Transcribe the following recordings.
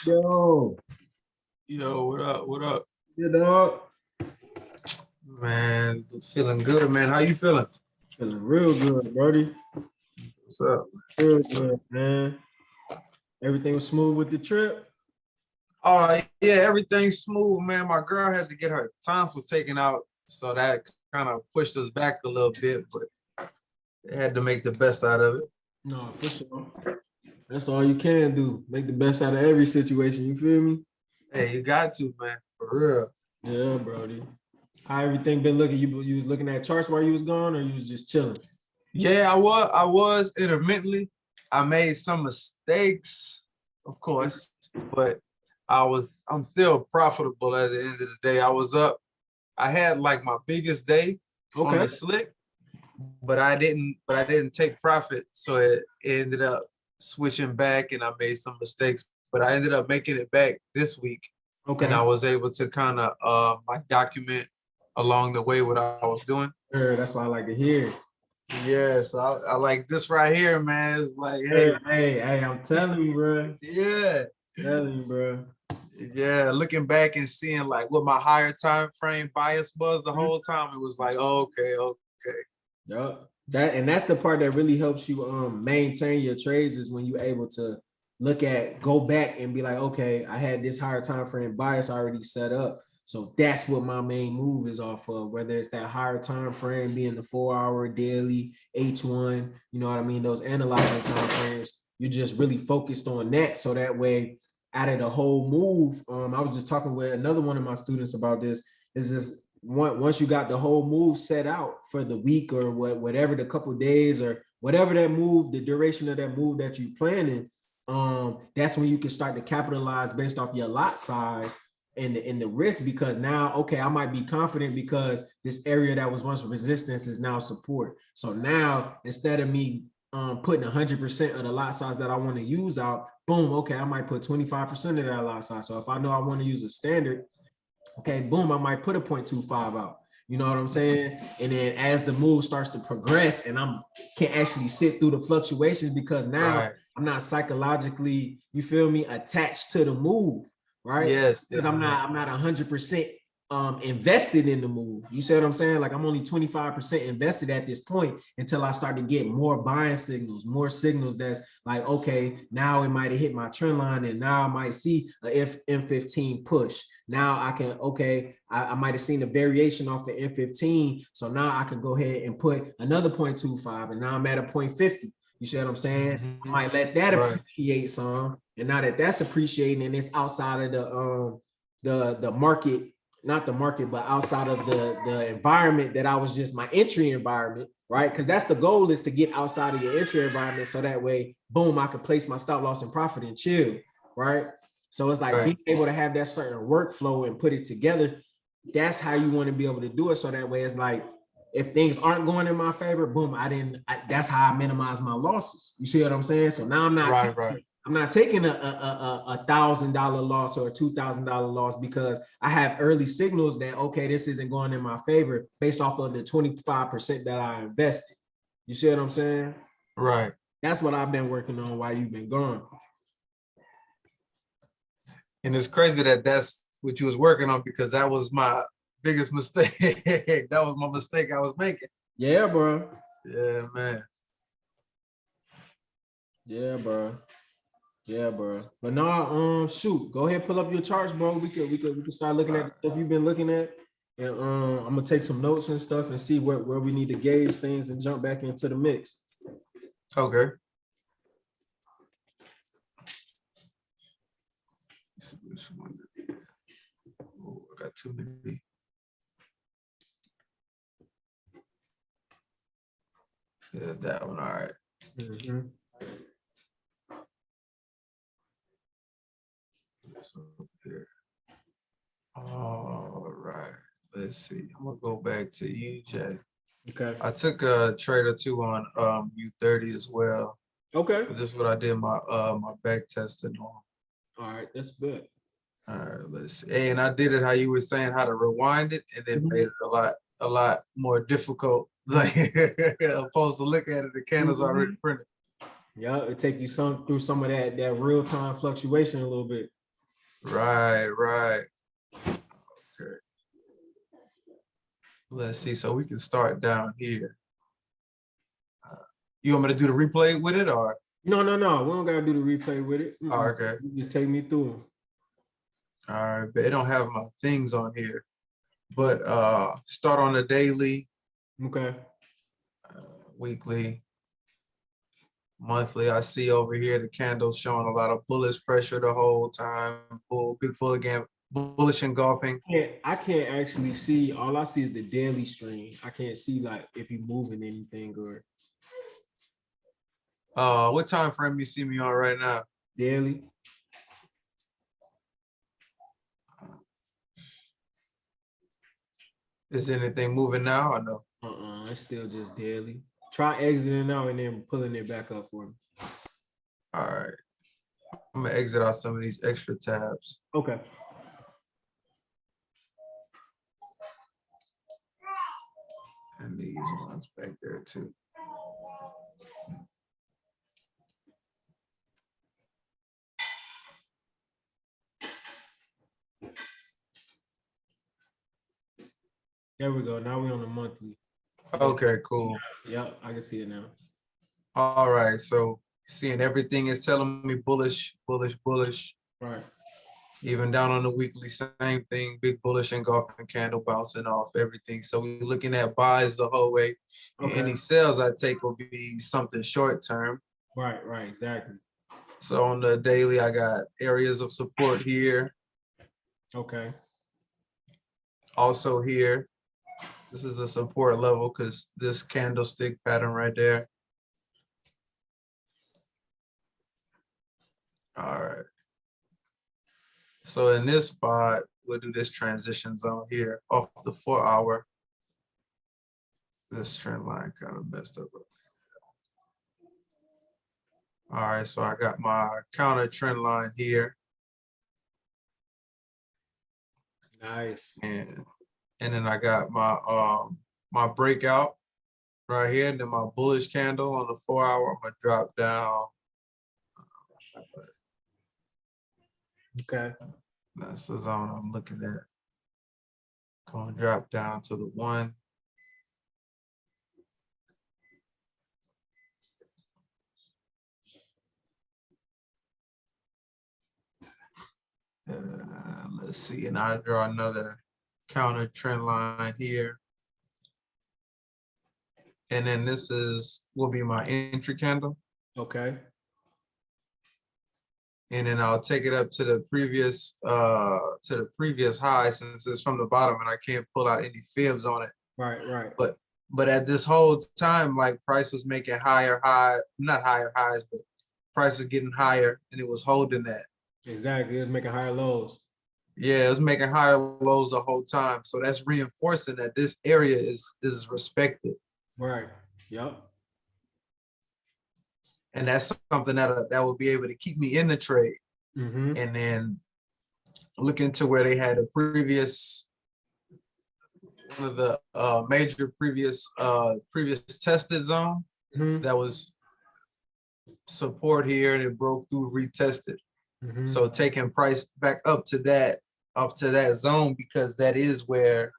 Yo, Yo, what up? What up? you dog. Man, feeling good, man. How you feeling? Feeling real good, Brody. What's up? Real What's up? good, man. Everything was smooth with the trip. Yeah, everything's smooth, man. My girl had to get her tonsils taken out, so that kind of pushed us back a little bit, but had to make the best out of it. No, for sure. That's all you can do. Make the best out of every situation. You feel me? Hey, you got to, man, for real. Yeah, Brody. How everything been looking? You was looking at charts while you was gone, or you was just chilling? Yeah, I was intermittently. I made some mistakes, of course, but I'm still profitable at the end of the day. I was up. I had like my biggest day on Okay. the slick, but I didn't take profit. So it ended up switching back and I made some mistakes. But I ended up making it back this week and Okay. I was able to kind of like document along the way what I was doing. Sure, that's what I like to hear. Yeah, so I like this right here, man. It's like, Hey, hey, hey, hey, I'm telling you, bro. yeah, Telling you, bro. yeah. Looking back and seeing like what my higher time frame bias was the Mhm. whole time, it was like, oh, okay, okay. Yep. That's the part that really helps you maintain your trades is when you're able to go back and be like, okay, I had this higher time frame bias already set up. So that's what my main move is off of, whether it's that higher time frame being the 4 hour daily, H1, you know what I mean? Those analyzing time frames, you're just really focused on that. So that way, out of the whole move, I was just talking with another one of my students about this, is this once you got the whole move set out for the week or whatever the couple days or whatever that move, the duration of that move that you're planning, that's when you can start to capitalize based off your lot size and the risk, because now, okay, I might be confident because this area that was once resistance is now support. So now instead of me putting 100% of the lot size that I want to use out, boom, okay, I might put 25% of that lot size. So if I know I want to use a standard, okay, boom, I might put a 0.25 out. You know what I'm saying? And then as the move starts to progress and I'm can actually sit through the fluctuations because now Right. I'm not psychologically, you feel me, attached to the move, right? Yes. Because I'm not 100% invested in the move. You see what I'm saying? Like I'm only 25% invested at this point until I start to get more buying signals, more signals that's like, okay, now it might have hit my trend line and now I might see a M15 push. Now I can, okay, I might have seen a variation off the M15. So now I can go ahead and put another 0.25 and now I'm at a 0.50. You see what I'm saying? I might let that Right. appreciate some. And now that that's appreciating and it's outside of the market, not the market, but outside of the environment that I was just my entry environment, right? Because that's the goal, is to get outside of your entry environment so that way, boom, I can place my stop loss and profit and chill, right? So it's like Right. being able to have that certain workflow and put it together. That's how you want to be able to do it. So that way it's like, if things aren't going in my favor, boom, that's how I minimize my losses. You see what I'm saying? So now Right. Right. I'm not taking a $1,000 loss or a $2,000 loss because I have early signals that, okay, this isn't going in my favor based off of the 25% that I invested. You see what I'm saying? Right. That's what I've been working on while you've been gone. And it's crazy that that's what you was working on because that was my biggest mistake. That was my mistake I was making. Yeah, bro. Yeah, man. Yeah, bro. Yeah, bro. But no, shoot, go ahead, pull up your charts, bro. We could start looking at the stuff you've been looking at, and I'm gonna take some notes and stuff and see where we need to gauge things and jump back into the mix. Okay. Oh, I got too many. Yeah, that one. All right. Mm-hmm. So here. All right. Let's see. I'm gonna go back to UJ. Okay. I took a trade or two on U30 as well. Okay. But this is what I did my back testing on. All right. That's good. All right, let's see. Hey, and I did it how you were saying how to rewind it, and it Mhm. made it a lot more difficult. Like opposed to look at it, the candle's already Mhm. printed. Yeah, it take you through some of that real time fluctuation a little bit. Right. Okay. Let's see. So we can start down here. You want me to do the replay with it or? No. We don't gotta do the replay with it. Oh, okay. You just take me through them. All right, but it don't have my things on here. But start on the daily, Okay. weekly, monthly. I see over here the candles showing a lot of bullish pressure the whole time. Big bull again, bullish engulfing. Yeah, I can't actually see. All I see is the daily stream. I can't see like if you're moving anything or What time frame you see me on right now? daily. Is anything moving now or no? It's still just daily. Try exiting out and then pulling it back up for me. All right. I'm gonna exit out some of these extra tabs. Okay. And these ones back there too. There we go. Now we're on the monthly. Okay, cool. Yep, I can see it now. All right, so seeing everything is telling me bullish. Right. Even down on the weekly, same thing, big bullish engulfing candle bouncing off everything. So we're looking at buys the whole way. Okay. Any sales I take will be something short term. Right, exactly. So on the daily, I got areas of support here. Okay. Also here, this is a support level because this candlestick pattern right there. All right. So in this spot, we'll do this transition zone here off the 4 hour. This trend line kind of messed up. All right, so I got my counter trend line here. Nice. And then I got my my breakout right here, and then my bullish candle on the 4 hour. I'm gonna drop down. Okay. That's the zone I'm looking at. Gonna drop down to the 1. Let's see, and I draw another counter trend line here. And then this will be my entry candle. Okay. And then I'll take it up to the previous high since it's from the bottom and I can't pull out any fibs on it. Right. But at this whole time, like price was making not higher highs, but price was getting higher and it was holding that. Exactly. It's making higher lows. Yeah, it was making higher lows the whole time. So that's reinforcing that this area is respected. Right. Yep. And that's something that will be able to keep me in the trade. Mm-hmm. And then look into where they had a previous, one of the major previous tested zone that was support here, and it broke through, retested. So taking price back up to that zone, because that is where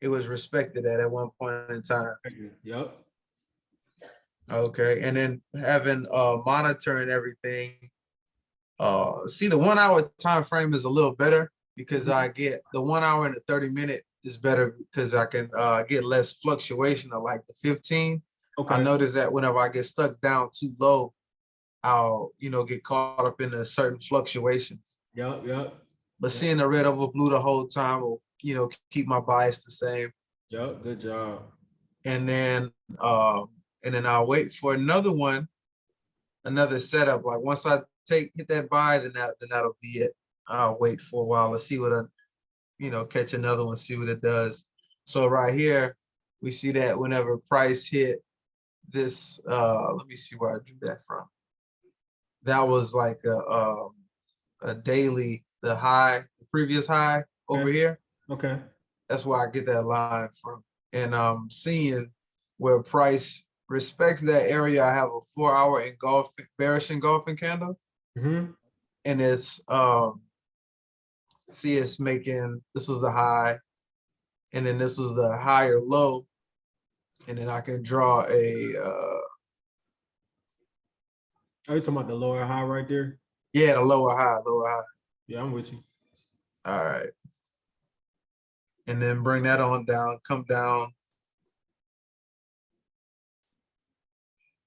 it was respected at one point in time. Yep. Okay, and then having monitoring everything. See, the 1 hour time frame is a little better because I get the 1 hour and the 30-minute is better because I can get less fluctuation of like the 15. Okay. I notice that whenever I get stuck down too low, I'll get caught up in certain fluctuations. Yep. But seeing the red over blue the whole time will keep my bias the same. Yep. Good job. And then I'll wait for another setup. Like once I hit that buy, then that'll be it. I'll wait for a while to see what catch another one, see what it does. So right here, we see that whenever price hit this, let me see where I drew that from. That was like a daily, the previous high over here. Okay. That's where I get that line from. And I'm seeing where price respects that area. I have a 4 hour bearish engulfing candle. Mm-hmm. And it's see it's making, this was the high, and then this was the higher low. And then I can draw a, Are you talking about the lower high right there? yeah, the lower high, lower high. Yeah, I'm with you. All right. And then bring that on down, come down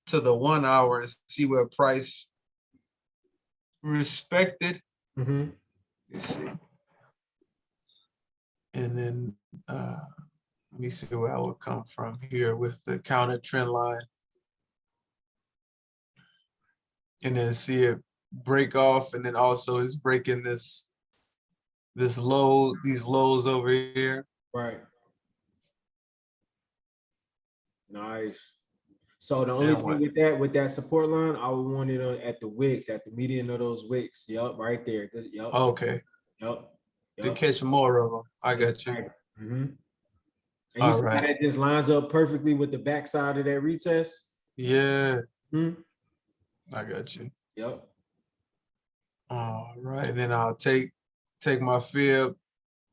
to the 1 hour and see where price respected. Mm-hmm. Let's see. And then let me see where I would come from here with the counter trend line. And then see it break off, and then also it's breaking this low, these lows over here. Right. Nice. So the only And thing what? with that support line, I would want it at the wicks, at the median of those wicks. Yup, right there. Good. Yup. Okay. Yup. To Yup. catch more of them. I got you. Mm-hmm. And you All see how right. that just lines up perfectly with the backside of that retest? Yeah, Hmm. I got you. Yep. All right. And then I'll take my fib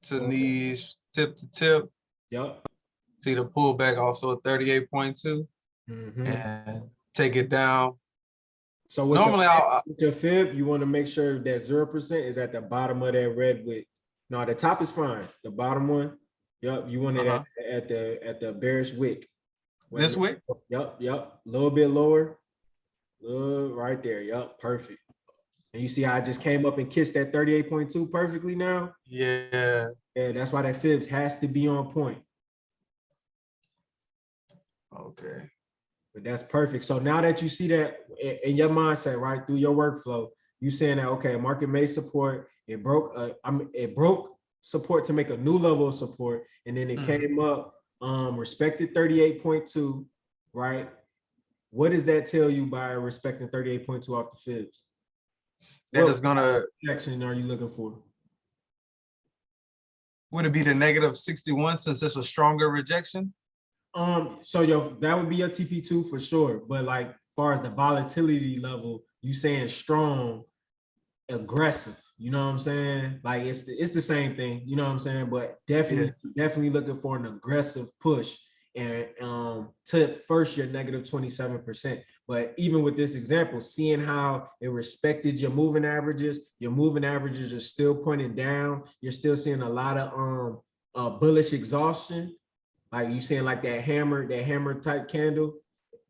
to knees, tip to tip. Yep. See the pullback also at 38.2, Mm-hmm. and take it down. So Normally with your fib, you want to make sure that 0% is at the bottom of that red wick. No, the top is fine. The bottom one, yep, you want it at the bearish wick. this way. Yep, yep. A little bit lower. Right there. Yep, perfect. And you see how I just came up and kissed that 38.2 perfectly now? Yeah. Yeah, that's why that fibs has to be on point. Okay. But that's perfect. So now that you see that in your mindset, right, through your workflow, you saying that, okay, market made support, it broke support to make a new level of support, and then it came up, respected 38.2, right? What does that tell you by respecting 38.2 off the fibs? That What is gonna, section are you looking for? would it be the negative 61 since it's a stronger rejection? So that would be your TP2 for sure. But like far as the volatility level, you saying strong, aggressive, you know what I'm saying? Like it's the same thing, you know what I'm saying? But definitely looking for an aggressive push and to first your negative 27%. But even with this example, seeing how it respected your moving averages are still pointing down. You're still seeing a lot of bullish exhaustion. Like you saying like that hammer type candle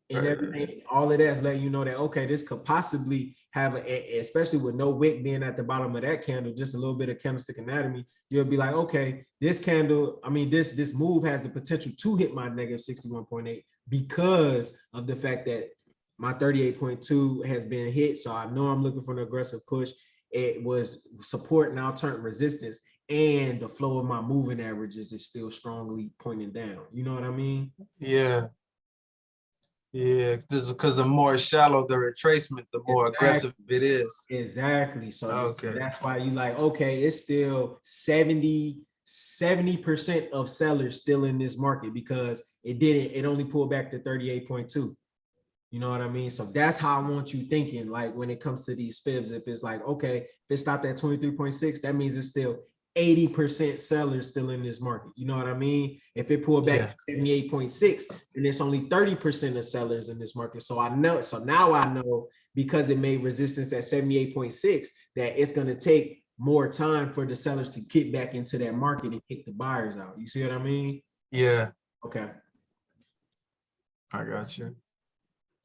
and everything, all of that's letting you know that, okay, this could possibly have especially with no wick being at the bottom of that candle, just a little bit of candlestick anatomy, you'll be like, okay, this candle, I mean, this move has the potential to hit my negative 61.8 because of the fact that my 38.2 has been hit. So I know I'm looking for an aggressive push. It was support, now turned resistance, and the flow of my moving averages is still strongly pointing down. You know what I mean? Yeah. Yeah, because the more shallow the retracement, the more aggressive it is. Exactly. So Okay. that's why you like, okay, it's still 70% of sellers still in this market because it only pulled back to 38.2. You know what I mean? So that's how I want you thinking, like when it comes to these fibs. If it's like, okay, if it stopped at 23.6, that means it's still 80% sellers still in this market. You know what I mean? If it pulled back to 78.6, then it's only 30% of sellers in this market. So now I know because it made resistance at 78.6 that it's going to take more time for the sellers to get back into that market and kick the buyers out. You see what I mean? Yeah. Okay. I got you.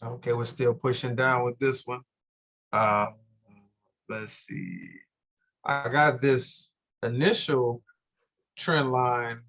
Okay, we're still pushing down with this one. Let's see. I got this initial trend line,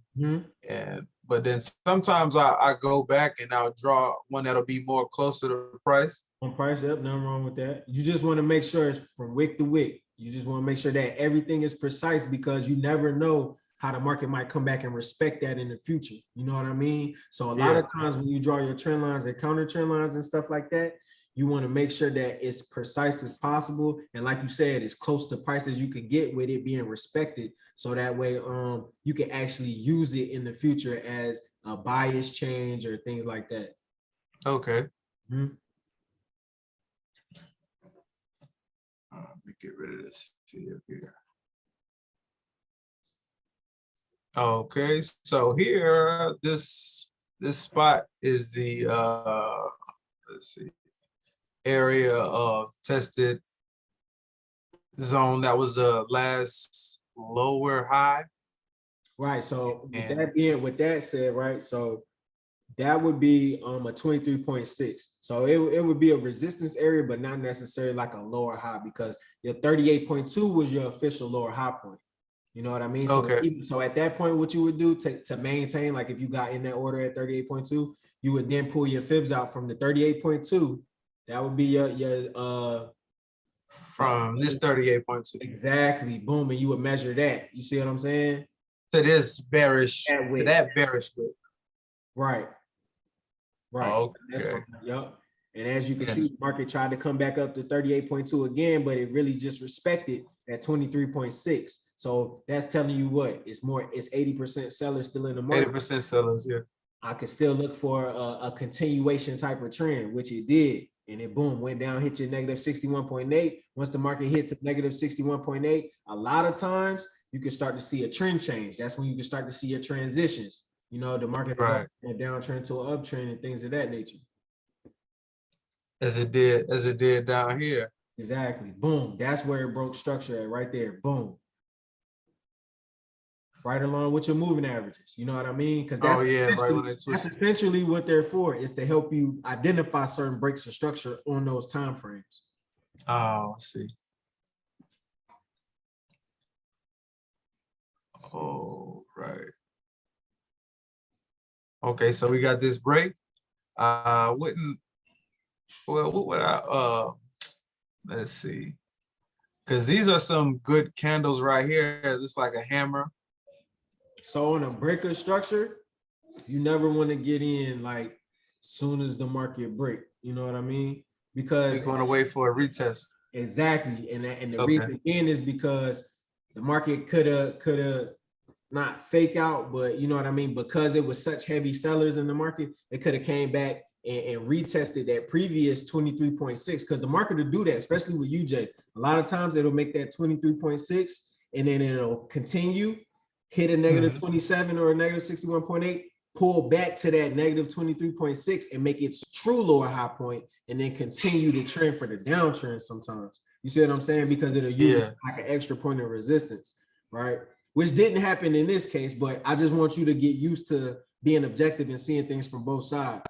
but then sometimes I go back and I'll draw one that'll be more closer to the price. On price, yep, nothing wrong with that. You just want to make sure it's from wick to wick. You just want to make sure that everything is precise because you never know how the market might come back and respect that in the future. You know what I mean? So a lot of times when you draw your trend lines and counter trend lines and stuff like that, you want to make sure that it's precise as possible. And like you said, as close to price as you can get with it being respected. So that way you can actually use it in the future as a bias change or things like that. Okay. Let me get rid of this here. Okay, so here, this spot is the let's see, area of tested zone that was the last lower high. Right. So And with that said, right. So that would be a 23.6. So it would be a resistance area, but not necessarily like a lower high because your 38.2 was your official lower high point. You know what I mean? So okay, so at that point, what you would do to maintain, like if you got in that order at 38.2, you would then pull your fibs out from the 38.2. That would be from this 38.2 exactly, boom, and you would measure that. You see what I'm saying? to this bearish, That to way. that bearish width. Right. Right. That's Okay. fine. Yep. And as you can And see, the market tried to come back up to 38.2 again, but it really just respected at 23.6. So that's telling you what? It's 80% sellers still in the market. 80% sellers, yeah. I could still look for a continuation type of trend, which it did. And it boom, went down, hit your negative 61.8. Once the market hits a negative 61.8, a lot of times you can start to see a trend change. That's when you can start to see your transitions. You know, the market will go Right. from a downtrend to an uptrend and things of that nature. As it did down here. Exactly. Boom. That's where it broke structure at right there. Boom. Right along with your moving averages. You know what I mean? Because Oh yeah, right when they that's twist. essentially what they're for, is to help you identify certain breaks of structure on those time frames. Oh, I see. Oh, right. Okay, so we got this break. Wouldn't well what would I let's see. Because these are some good candles right here. It's like a hammer. So on a breaker structure, you never want to get in like soon as the market break. You know what I mean? We're Because going to wait for a retest. exactly, and the Okay. reason again is because the market could have not fake out, but you know what I mean? Because it was such heavy sellers in the market, it could have came back and retested that previous 23.6. Because the market will do that, especially with UJ. A lot of times it'll make that 23.6 and then it'll continue, hit a negative 27 or a negative 61.8, pull back to that negative 23.6 and make its true lower high point, and then continue the trend for the downtrend sometimes. You see what I'm saying? Because it'll use like an extra point of resistance, right? Which didn't happen in this case, but I just want you to get used to being objective and seeing things from both sides.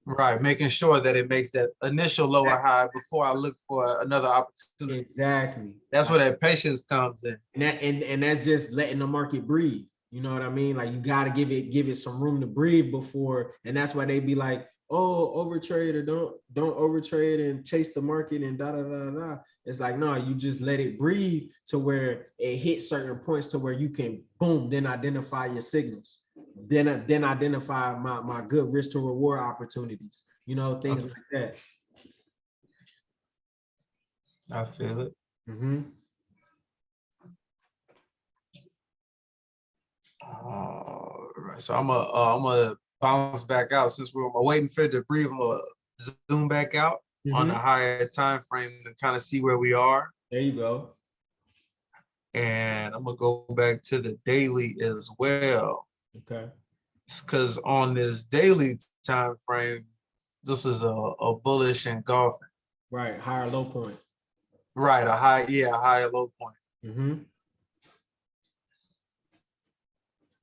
Right, making sure that it makes that initial lower high before I look for another opportunity. Exactly. That's where that patience comes in. And that's just letting the market breathe. You know what I mean? Like you got to give it some room to breathe before, and that's why they be like, oh, overtrade or don't overtrade and chase the market and da da da da. It's like, no, you just let it breathe to where it hits certain points to where you can boom, then identify your signals. Then identify my good risk to reward opportunities, you know, things like that. I feel it. All right, so I'm gonna bounce back out since we're waiting for it to breathe. I'm gonna zoom back out on a higher time frame to kind of see where we are. There you go. And I'm gonna go back to the daily as well. Okay. Because on this daily time frame, this is a bullish engulfing. Right, higher low point. Right, a higher low point.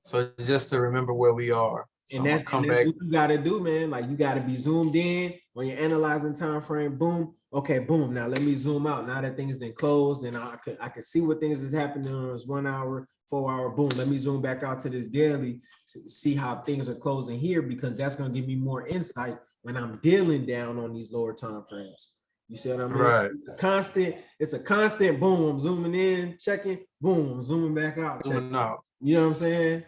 So just to remember where we are. So and that's what you got to do, man. Like you got to be zoomed in when you're analyzing time frame. Boom. Okay, boom. Now let me zoom out. Now that things then closed, and I could see what things is happening on this 1 hour, 4 hour. Boom. Let me zoom back out to this daily, see how things are closing here, because that's gonna give me more insight when I'm dealing down on these lower time frames. You see what I mean? Right. It's a constant boom. I'm zooming in, checking, boom, I'm zooming back out, checking. You know what I'm saying?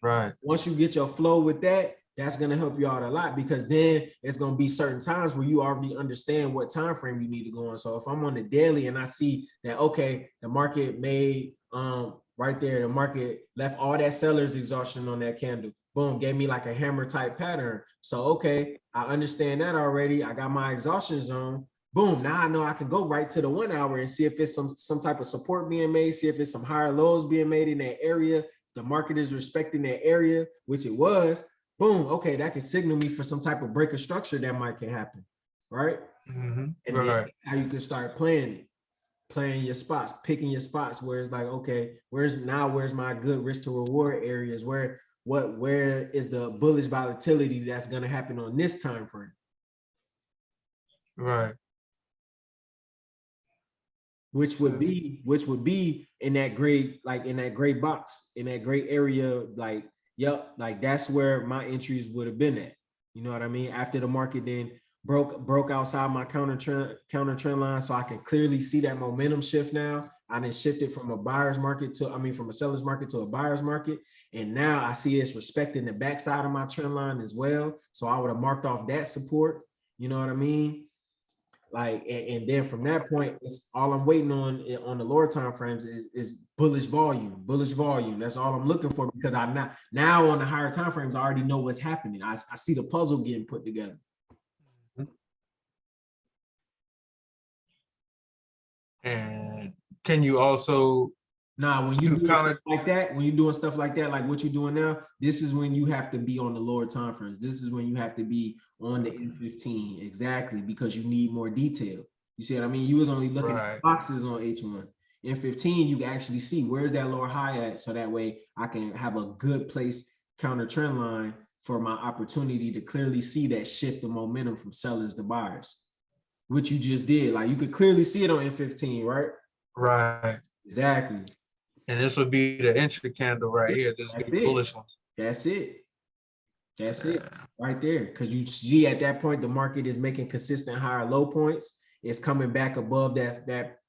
Right. Once you get your flow with that, that's going to help you out a lot, because then it's going to be certain times where you already understand what time frame you need to go on. So if I'm on the daily and I see that, okay, the market made right there, the market left all that seller's exhaustion on that candle. Boom, gave me like a hammer type pattern. So, okay, I understand that already. I got my exhaustion zone. Boom, now I know I can go right to the 1 hour and see if it's some type of support being made, see if it's some higher lows being made in that area. the market is respecting that area, which it was, boom, okay, that can signal me for some type of break of structure that might can happen, right? And then Right. how you can start playing it, playing your spots, picking your spots where it's like, okay, where's my good risk to reward areas? Where is the bullish volatility that's going to happen on this time frame? Right. Which would be in that gray, like in that gray box, in that gray area, like, yep, like that's where my entries would have been at. You know what I mean? After the market then broke outside my counter trend line, so I can clearly see that momentum shift now. I then shifted from a buyer's market from a seller's market to a buyer's market. And now I see it's respecting the backside of my trend line as well. So I would have marked off that support. You know what I mean? Like, and then from that point, it's all I'm waiting on the lower time frames is bullish volume. That's all I'm looking for, because I now on the higher time frames, I already know what's happening. I see the puzzle getting put together. And can you also Now, when you do doing stuff counter? like that, when you're doing stuff like that, like what you're doing now, this is when you have to be on the lower time frames. This is when you have to be on the N15, exactly, because you need more detail. You see what I mean? You was only looking Right. at boxes on H1. N15, you can actually see where's that lower high at, so that way I can have a good place counter trend line for my opportunity to clearly see that shift of momentum from sellers to buyers, which you just did. Like, you could clearly see it on N15, right? Right. Exactly. And this would be the entry candle right here. This That's big it. bullish one. That's it. That's it right there. Because you see at that point, the market is making consistent higher low points. It's coming back above that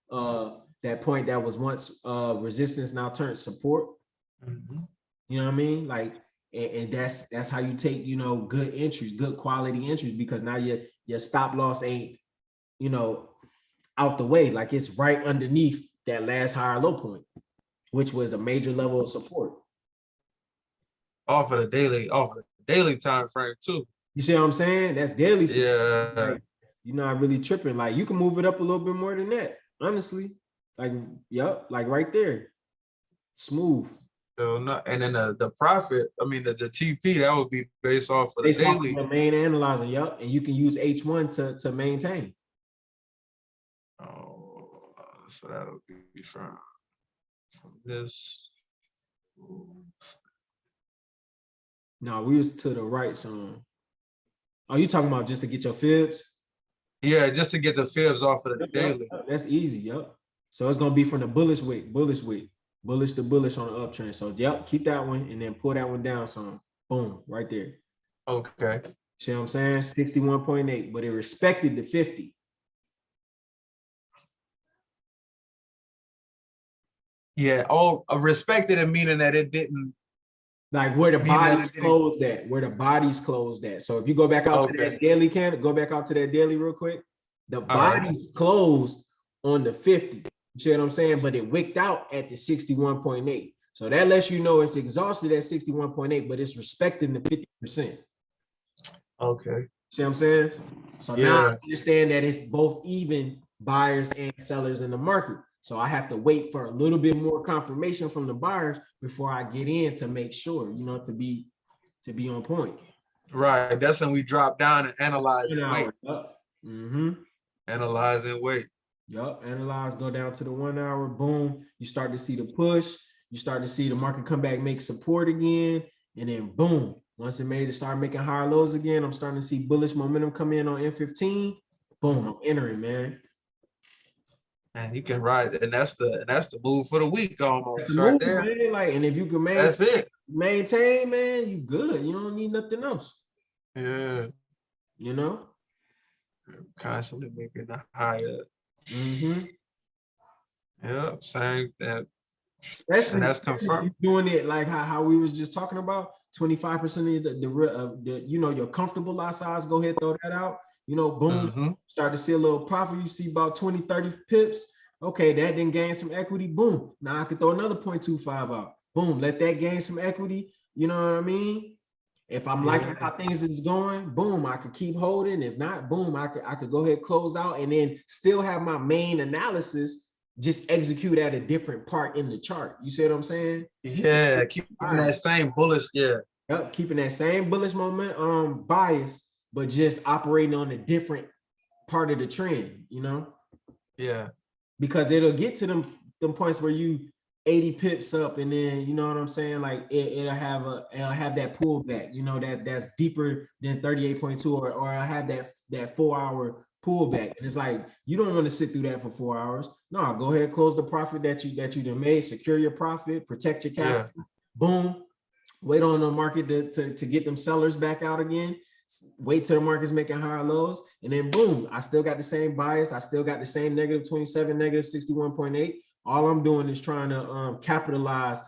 point that was once resistance, now turned support. You know what I mean? Like, and that's how you take, you know, good entries, good quality entries, because now your stop loss ain't, you know, out the way. Like, it's right underneath that last higher low point, which was a major level of support. Off of the daily time frame too. You see what I'm saying? That's daily support. Yeah. Like, you're not really tripping. Like, you can move it up a little bit more than that, honestly. Like, yep, like right there. Smooth. So not, and then the profit, I mean the TP, that would be based off of the Based off of daily. the main analyzer, yep. And you can use H1 to maintain. Oh, so that would be from this. No, we was to the right some. Oh, you talking about just to get your fibs? Yeah, just to get the fibs off of the daily. That's easy, yep. So it's gonna be from the bullish wick, bullish to bullish on the uptrend. So yep, keep that one and then pull that one down some. Boom, right there. Okay. See what I'm saying? 61.8, but it respected the 50. Yeah. Oh, respected it, meaning that it didn't. Like where the bodies closed at, where the bodies closed at. So if you go back out to that daily candle, go back out to that daily real quick. The bodies closed on the 50. You see what I'm saying? But it wicked out at the 61.8. So that lets you know it's exhausted at 61.8, but it's respecting the 50%. Okay. See what I'm saying? So now I understand that it's both even buyers and sellers in the market. So I have to wait for a little bit more confirmation from the buyers before I get in to make sure, you know, to be on point. Right. That's when we drop down and analyze and wait. Analyze and wait. Yep. Analyze, go down to the 1 hour. Boom. You start to see the push. You start to see the market come back, make support again. And then boom. Once it start making higher lows again, I'm starting to see bullish momentum come in on N15. Boom. I'm entering, man. And you can ride, and that's the move for the week almost. That's the move, there. Man. Like, and if you can maintain, man, you good. You don't need nothing else. Yeah. You know? Constantly making a higher. Yeah, saying that. Especially, and that's confirmed. Doing it like how we was just talking about. 25% of the you know, your comfortable lot size, go ahead, throw that out. You know, boom, start to see a little profit. You see about 20, 30 pips. Okay, that didn't gain some equity. Boom. Now I could throw another 0.25 out. Boom, let that gain some equity. You know what I mean? If I'm liking how things is going, boom, I could keep holding. If not, boom, I could go ahead, close out, and then still have my main analysis just execute at a different part in the chart. You see what I'm saying? Yeah, keeping that same bullish. Yeah, Yep, keeping that same bullish moment bias, but just operating on a different part of the trend, you know? yeah, Because it'll get to them points where you 80 pips up, and then you know what I'm saying, like it'll have that pullback, you know, that's deeper than 38.2, or I'll have that 4-hour pullback, and it's like you don't want to sit through that for 4 hours. No, go ahead, close the profit that you done made, secure your profit, protect your capital. yeah. Boom, wait on the market to get them sellers back out again. Wait till the market's making higher lows, and then boom, I still got the same bias. I still got the same negative 27, negative 61.8. All I'm doing is trying to capitalize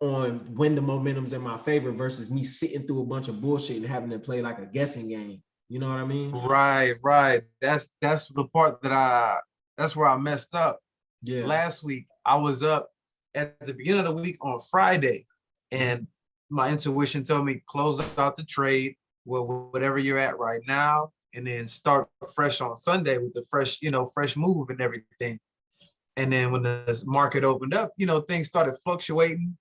on when the momentum's in my favor versus me sitting through a bunch of bullshit and having to play like a guessing game. You know what I mean? Right, right. That's the part that's where I messed up. Yeah. Last week, I was up at the beginning of the week on Friday, and my intuition told me close out the trade with whatever you're at right now, and then start fresh on Sunday with the fresh, fresh move and everything. And then when the market opened up, things started fluctuating.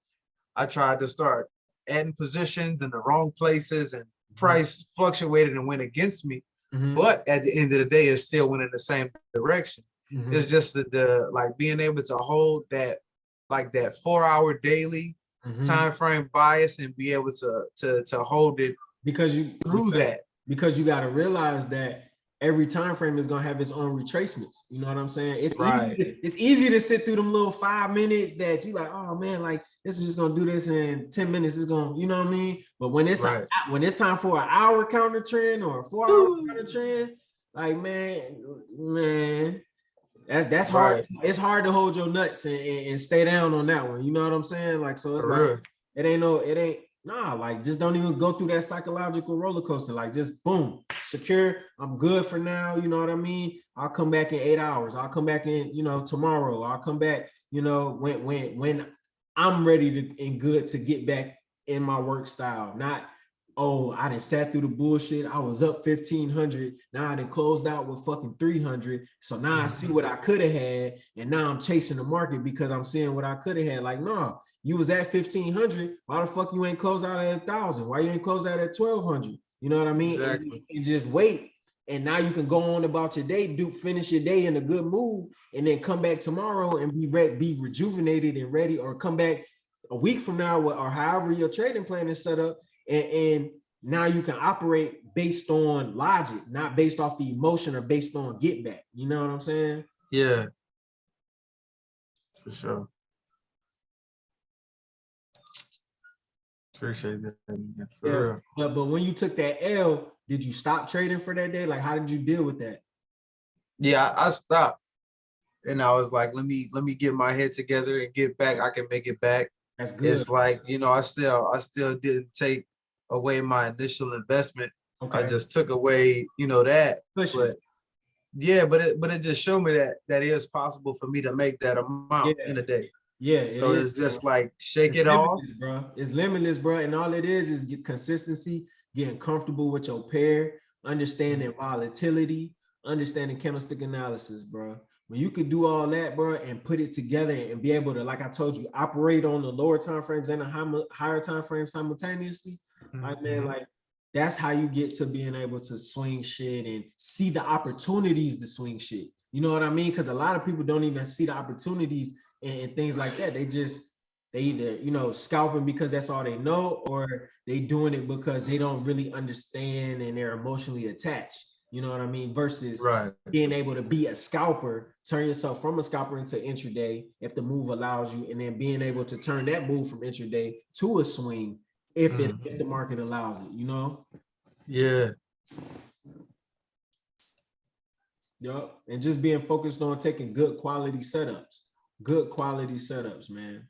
I tried to start adding positions in the wrong places, and price fluctuated and went against me. But at the end of the day, it still went in the same direction. It's just the like being able to hold that, like that 4-hour daily time frame bias, and be able to hold it because you got to realize that every time frame is going to have its own retracements. You know what I'm saying? It's easy to sit through them little 5 minutes that you like, oh man, like this is just going to do this in 10 minutes. It's going to, you know what I mean? But when it's time for an hour counter trend or a 4-hour counter trend, like man, that's hard. It's hard to hold your nuts and stay down on that one. You know what I'm saying? Like, so it's like, like just don't even go through that psychological roller coaster. Like just boom, secure. I'm good for now. You know what I mean? I'll come back in 8 hours. I'll come back in, tomorrow. I'll come back, when I'm ready and good to get back in my work style. Not, oh, I done sat through the bullshit. I was up 1,500. Now I done closed out with fucking 300. So now I see what I could have had. And now I'm chasing the market because I'm seeing what I could have had. Like, no, you was at 1,500. Why the fuck you ain't close out at 1,000? Why you ain't close out at 1,200? You know what I mean? Exactly. And just wait. And now you can go on about your day, finish your day in a good mood, and then come back tomorrow and be rejuvenated and ready, or come back a week from now, or however your trading plan is set up. And now you can operate based on logic, not based off the emotion or based on get back. You know what I'm saying? Yeah, for sure. Appreciate that. For real. But when you took that L, did you stop trading for that day? Like, how did you deal with that? Yeah, I stopped, and I was like, let me get my head together and get back. I can make it back. That's good. It's like, I still didn't take away my initial investment. Okay. I just took away, that. But yeah, but it just showed me that it is possible for me to make that amount in a day. Yeah. So it's just like shake it off, bro. It's limitless, bro. And all it is get consistency, getting comfortable with your pair, understanding volatility, understanding candlestick analysis, bro. When you could do all that, bro, and put it together and be able to, like I told you, operate on the lower time frames and the higher time frames simultaneously, like, man, like that's how you get to being able to swing shit and see the opportunities to swing shit. You know what I mean? Because a lot of people don't even see the opportunities and things like that. They either, scalping because that's all they know, or they doing it because they don't really understand and they're emotionally attached. You know what I mean? Versus being able to be a scalper, turn yourself from a scalper into intraday if the move allows you, and then being able to turn that move from intraday to a swing if the market allows it, Yeah. Yep. And just being focused on taking good quality setups, man.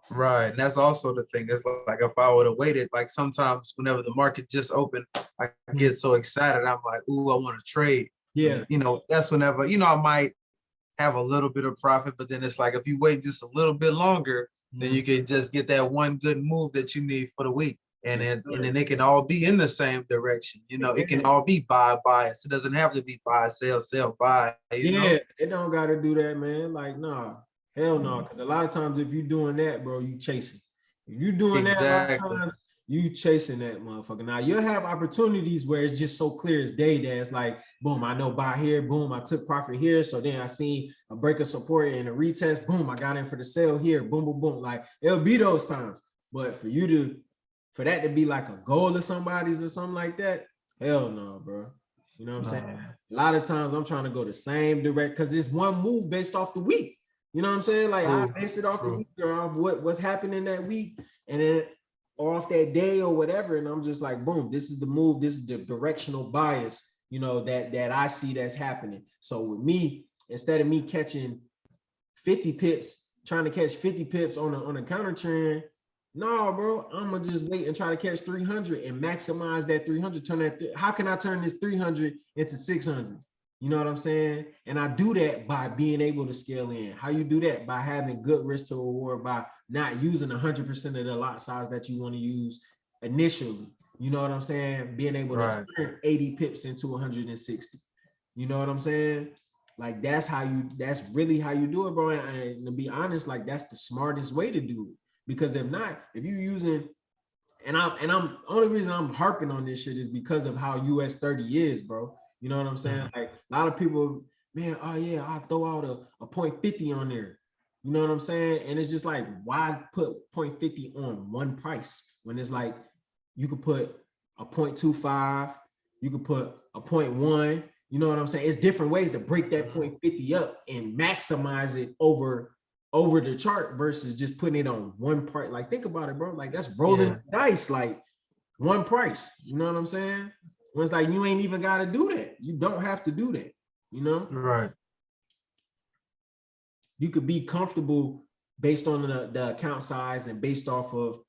Right. And that's also the thing. It's like if I would have waited, like sometimes whenever the market just opened, I get so excited. I'm like, ooh, I want to trade. Yeah. That's whenever, I might have a little bit of profit, but then it's like if you wait just a little bit longer, then you can just get that one good move that you need for the week. and Yes, then sir. they can all be in the same direction. You know, it can all be buy, bias. It doesn't have to be buy, sell, buy. You know. Yeah, it don't gotta do that, man. Like, nah, hell no. Because a lot of times, if you doing that, bro, you chasing. If you doing that, a lot of Exactly. times you chasing that motherfucker. Now you'll have opportunities where it's just so clear as day that it's like, boom, I know buy here, boom, I took profit here. So then I seen a break of support and a retest, boom, I got in for the sale here, boom, boom, boom. Like it'll be those times. But for that to be like a goal of somebody's or something like that, hell no, bro. You know what I'm saying? No. A lot of times I'm trying to go the same direct because it's one move based off the week. You know what I'm saying? Like I True. base it off the True. week or off what's happening that week, and then or off that day or whatever. And I'm just like, boom, this is the move, this is the directional bias, you know, that I see that's happening. So with me, instead of me catching 50 pips, trying to catch 50 pips on a counter trend, no, bro, I'm gonna just wait and try to catch 300 and maximize that 300. Turn that. How can I turn this 300 into 600? You know what I'm saying? And I do that by being able to scale in. How you do that? By having good risk to reward, by not using 100% of the lot size that you want to use initially. You know what I'm saying? Being able to Right. turn 80 pips into 160. You know what I'm saying? Like that's really how you do it, bro. And to be honest, like that's the smartest way to do it. Because if not, if you're using, I'm only reason I'm harping on this shit is because of how US 30 is, bro. You know what I'm saying? Mhm. Like a lot of people, man, oh yeah, I'll throw out a 0.50 on there. You know what I'm saying? And it's just like, why put 0.50 on one price when it's like you could put a 0.25, you could put a 0.1, you know what I'm saying? It's different ways to break that 0.50 up and maximize it over the chart versus just putting it on one part. Like, think about it, bro. Like, that's rolling Yeah. dice, like one price. You know what I'm saying? When it's like you ain't even got to do that. You don't have to do that. You know, Right. you could be comfortable based on the account size and based off of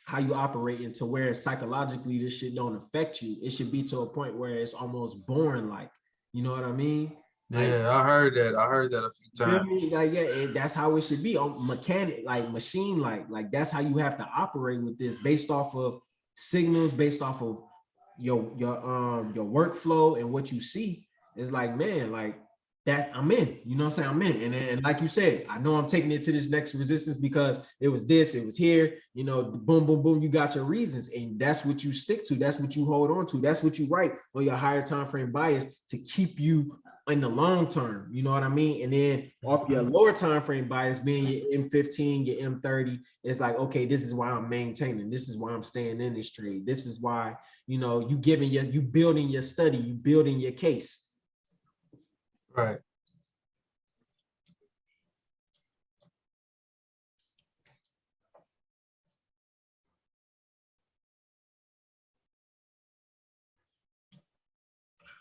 how you operate into where psychologically this shit don't affect you. It should be to a point where it's almost boring, like, you know what I mean? Like, Yeah, I heard that. I heard that a few feel times. me? Like, yeah, that's how it should be on mechanic, like machine, like that's how you have to operate with this based off of signals, based off of your workflow and what you see. It's like, man, like that I'm in, you know what I'm saying? I'm in. And like you said, I know I'm taking it to this next resistance because it was this, it was here, you know, boom, boom, boom, you got your reasons, and that's what you stick to, that's what you hold on to, that's what you write on your higher time frame bias to keep you in the long term, you know what I mean? And then off your lower time frame bias being your M15, your M30, it's like, okay, this is why I'm maintaining. This is why I'm staying in this trade. This is why, you know, you building your study, you building your case. Right.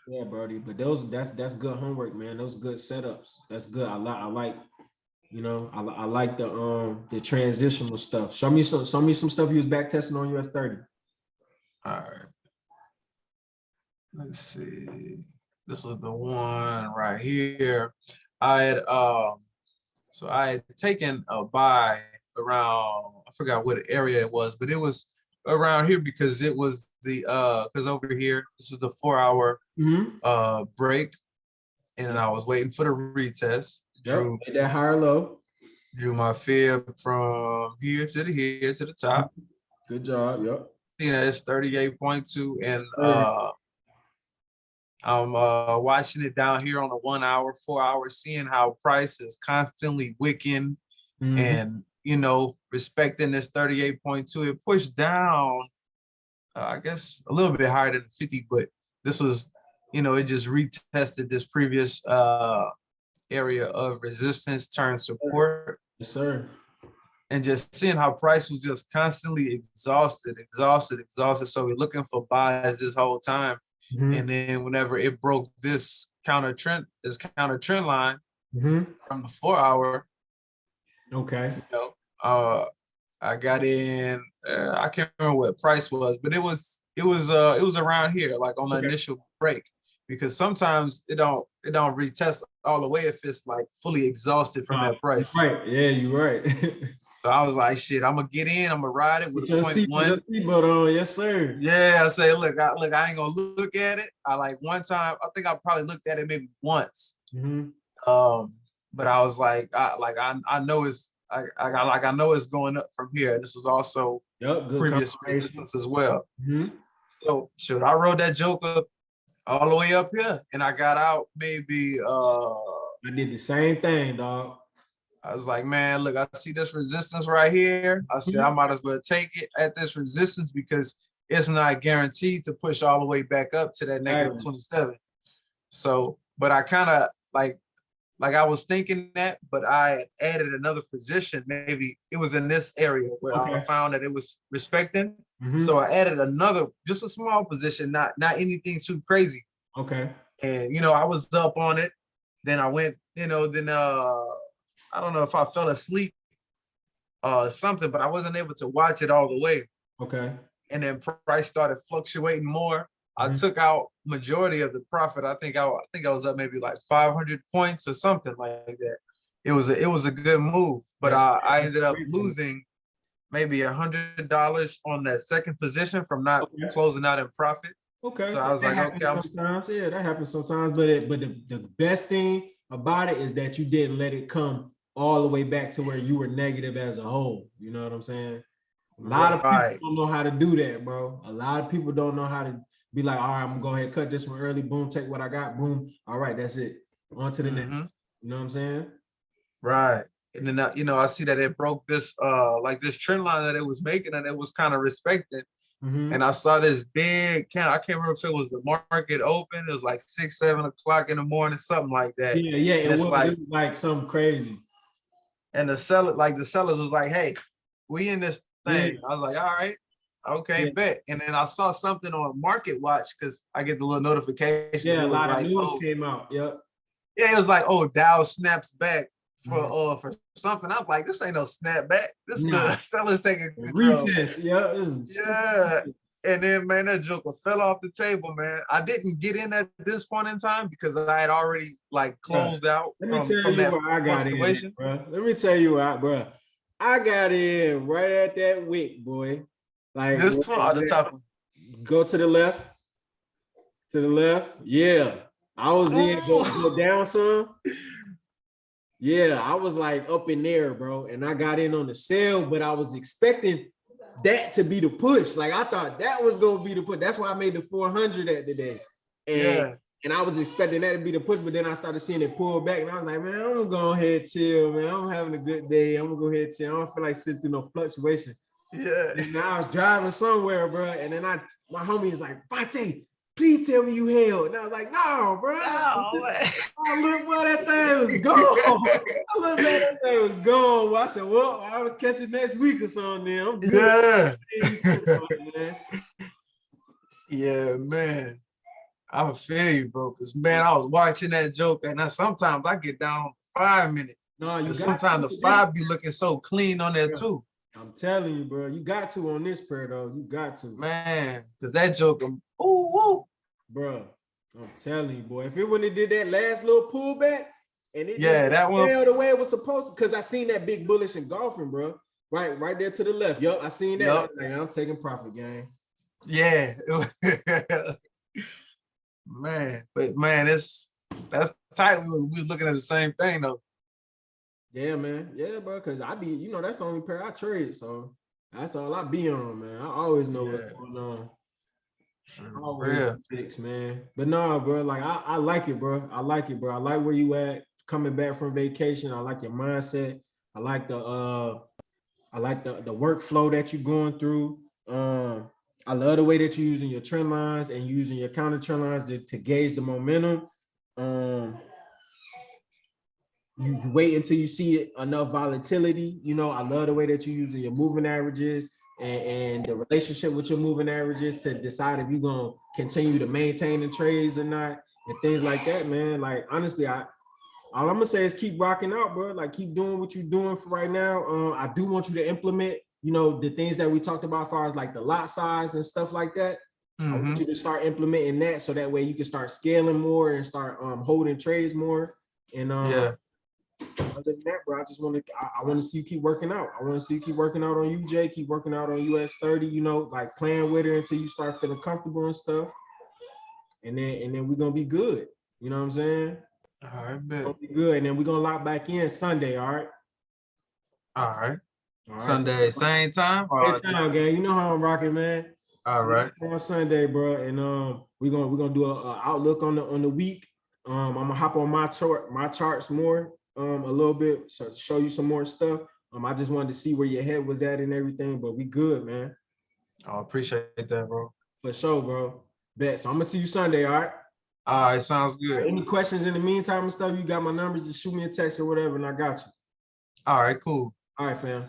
Yeah, Brody. But that's good homework, man. Those good setups. That's good. I like, you know, I like the transitional stuff. Show me some stuff you was back testing on US 30. All right. Let's see. This is the one right here. I had so I had taken a buy around, I forgot what area it was, but it was around here because it was the because over here, this is the 4-hour break, and I was waiting for the retest. Yep. Made that higher low. Drew my fib from here to the top. Good job. Yep. You know, it's 38.2, and Sir. I'm watching it down here on the 1 hour, 4 hour, seeing how price is constantly wicking and, you know, respecting this 38.2. It pushed down, I guess, a little bit higher than 50, but this was, you know, it just retested this previous area of resistance turn support. Yes, sir. And just seeing how price was just constantly exhausted. So we're looking for buys this whole time. And then whenever it broke this counter trend line from the 4 hour, Okay. you know, I got in. I can't remember what price was, but it was around here, like on the initial break, because sometimes it don't retest all the way if it's like fully exhausted from that price. Right. Yeah, you're right. So I was like, shit, I'm gonna get in, I'm gonna ride it with Put a your point one. seatbelt on, yes, sir. Yeah, I say, look, I ain't gonna look at it. I like one time, I think I probably looked at it maybe once. Mm-hmm. But I was like, I know I know it's going up from here. This was also Yep, good previous confirmation. resistance as well. Mm-hmm. So shoot, I rode that joker all the way up here, and I got out maybe. I did the same thing, dog. I was like, man, look, I see this resistance right here. I said, I might as well take it at this resistance because it's not guaranteed to push all the way back up to that negative 27. So, but I kind of like I was thinking that, but I added another position. Maybe it was in this area where I found that it was respecting. Mm-hmm. So I added another, just a small position, not anything too crazy. Okay. And I was up on it. Then I went, I don't know if I fell asleep something, but I wasn't able to watch it all the way. Okay. And then price started fluctuating more. I took out majority of the profit. I think I was up maybe like 500 points or something like that. It was a good move, but I ended up losing maybe $100 on that second position from not closing out in profit. Okay. So I was like, okay, sometimes, yeah, that happens sometimes. But the best thing about it is that you didn't let it come all the way back to where you were negative as a whole. You know what I'm saying? A lot of people don't know how to do that, bro. A lot of people don't know how to be like, all right, I'm gonna go ahead and cut this one early. Boom, take what I got. Boom. All right, that's it. On to the next. You know what I'm saying? Right. And then I see that it broke this like this trend line that it was making, and it was kind of respected. And I saw this big count. I can't remember if it was the market open. It was like 6, 7 o'clock in the morning, something like that. Yeah. And it was like something crazy. And the sellers was like, hey, we in this thing. Yeah. I was like, all right, okay, bet. And then I saw something on Market Watch because I get the little notifications. Yeah, a lot of news came out. Yep. Yeah, it was like, oh, Dow snaps back for something. I'm like, this ain't no snapback. This the sellers taking control. Retest, yeah. And then, man, that joker fell off the table, man. I didn't get in at this point in time because I had already like closed out. Let me tell you where I got in, bro. Let me tell you what, bro. I got in right at that wick, boy. Like this one or the top one? Go to the left. To the left. Yeah. I was in go down some. Yeah, I was like up in there, bro. And I got in on the sale, but I was expecting that to be the push. Like I thought that was gonna be the push. That's why I made the 400 at the day. And I was expecting that to be the push, but then I started seeing it pull back, and I was like, man, I'm gonna go ahead chill, man. I'm having a good day. I'm gonna go ahead chill. I don't feel like sitting through no fluctuation. Yeah. And now I was driving somewhere, bro, and then my homie is like, Bate, please tell me you held. And I was like, no, bro. No, oh, look where that thing was gone. I looked at that thing was gone. Well, I said, well, I will catch it next week or something. Then I'm good. Yeah. Yeah, man. I feel you, bro. Because man, I was watching that joke, and sometimes I get down 5 minutes. No, sometimes the 5 be looking so clean on there too. I'm telling you, bro. You got to on this pair, though. You got to, man. Because that joke, bro. I'm telling you, boy. If it wouldn't have did that last little pullback, and it that one fell the way it was supposed to, because I seen that big bullish engulfing, bro. Right there to the left. Yup, I seen that. I'm taking profit, gang. Yeah. Man, but man, that's tight. We was looking at the same thing though. Yeah, man. Yeah, bro. Cause I be, that's the only pair I trade. So that's all I be on, man. I always know what's going on. Always fix, man. But no, bro. Like I like it, bro. I like it, bro. I like where you at coming back from vacation. I like your mindset. I like the workflow that you're going through. I love the way that you're using your trend lines and using your counter trend lines to gauge the momentum. You wait until you see enough volatility. I love the way that you're using your moving averages and the relationship with your moving averages to decide if you're going to continue to maintain the trades or not and things like that, man. Like, honestly, all I'm going to say is keep rocking out, bro. Like, keep doing what you're doing for right now. I do want you to implement the things that we talked about as far as like the lot size and stuff like that. I want you to start implementing that so that way you can start scaling more and start holding trades more. And Other than that, bro, I just want to I want to see you keep working out. I want to see you keep working out on UJ, keep working out on US 30, you know, like playing with her until you start feeling comfortable and stuff. And then we're gonna be good. You know what I'm saying? All right, We're bet. gonna be good. And then we're gonna lock back in Sunday, all right? All right. All right. Sunday, same time? Same time, gang. You know how I'm rocking, man. All right. On Sunday, bro. And we're gonna do a outlook on the week. I'm gonna hop on my charts more a little bit, so show you some more stuff. I just wanted to see where your head was at and everything, but we good, man. I appreciate that, bro. For sure, bro. Bet. So I'm gonna see you Sunday, all right? All right, sounds good. Any questions in the meantime and stuff, you got my numbers, just shoot me a text or whatever, and I got you. All right, cool. All right, fam.